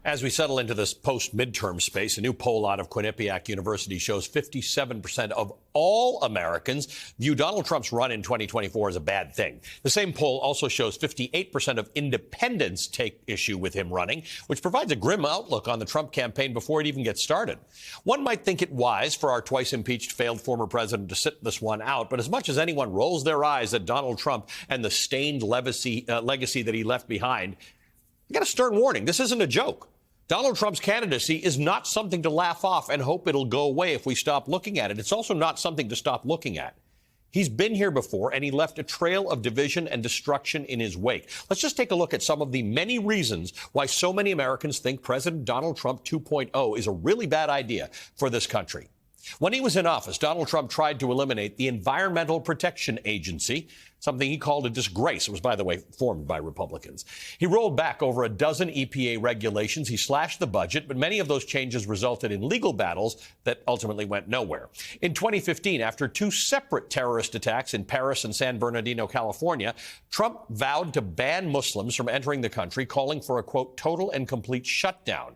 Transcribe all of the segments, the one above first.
As we settle into this post-midterm space, a new poll out of Quinnipiac University shows 57% of all Americans view Donald Trump's run in 2024 as a bad thing. The same poll also shows 58% of independents take issue with him running, which provides a grim outlook on the Trump campaign before it even gets started. One might think it wise for our twice-impeached failed former president to sit this one out, but as much as anyone rolls their eyes at Donald Trump and the stained legacy that he left behind, I got a stern warning. This isn't a joke. Donald Trump's candidacy is not something to laugh off and hope it'll go away if we stop looking at it. It's also not something to stop looking at. He's been here before, and he left a trail of division and destruction in his wake. Let's just take a look at some of the many reasons why so many Americans think President Donald Trump 2.0 is a really bad idea for this country. When he was in office, Donald Trump tried to eliminate the Environmental Protection Agency, something he called a disgrace. It was, by the way, formed by Republicans. He rolled back over a dozen EPA regulations. He slashed the budget, but many of those changes resulted in legal battles that ultimately went nowhere. In 2015, after two separate terrorist attacks in Paris and San Bernardino, California, Trump vowed to ban Muslims from entering the country, calling for a, quote, total and complete shutdown.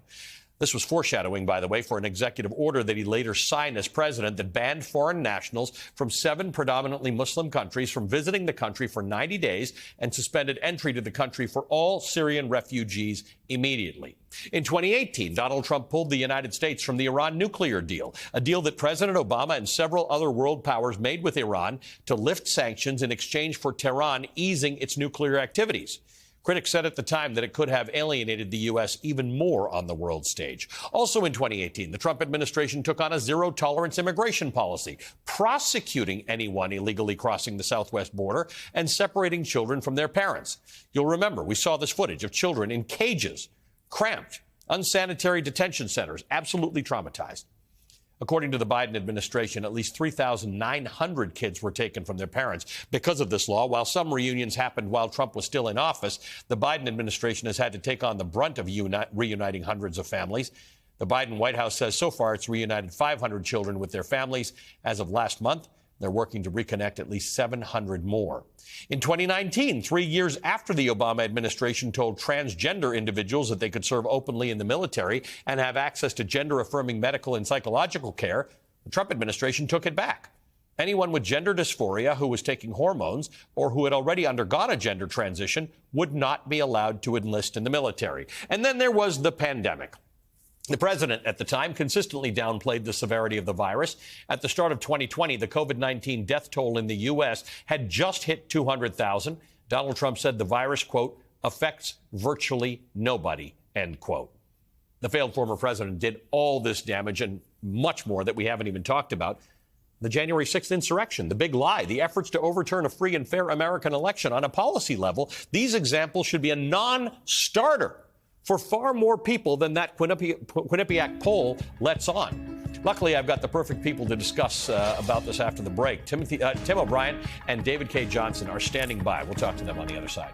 This was foreshadowing, by the way, for an executive order that he later signed as president that banned foreign nationals from 7 predominantly Muslim countries from visiting the country for 90 days and suspended entry to the country for all Syrian refugees immediately. In 2018, Donald Trump pulled the United States from the Iran nuclear deal, a deal that President Obama and several other world powers made with Iran to lift sanctions in exchange for Tehran easing its nuclear activities. Critics said at the time that it could have alienated the U.S. even more on the world stage. Also in 2018, the Trump administration took on a zero-tolerance immigration policy, prosecuting anyone illegally crossing the southwest border and separating children from their parents. You'll remember, we saw this footage of children in cages, cramped, unsanitary detention centers, absolutely traumatized. According to the Biden administration, at least 3,900 kids were taken from their parents because of this law. While some reunions happened while Trump was still in office, the Biden administration has had to take on the brunt of reuniting hundreds of families. The Biden White House says so far it's reunited 500 children with their families. As of last month, they're working to reconnect at least 700 more. In 2019, 3 years after the Obama administration told transgender individuals that they could serve openly in the military and have access to gender-affirming medical and psychological care, the Trump administration took it back. Anyone with gender dysphoria who was taking hormones or who had already undergone a gender transition would not be allowed to enlist in the military. And then there was the pandemic. The president at the time consistently downplayed the severity of the virus. At the start of 2020, the COVID-19 death toll in the U.S. had just hit 200,000. Donald Trump said the virus, quote, affects virtually nobody, end quote. The failed former president did all this damage and much more that we haven't even talked about. The January 6th insurrection, the big lie, the efforts to overturn a free and fair American election on a policy level. These examples should be a non-starter for far more people than that Quinnipiac poll lets on. Luckily, I've got the perfect people to discuss about this after the break. Tim O'Brien and David K. Johnson are standing by. We'll talk to them on the other side.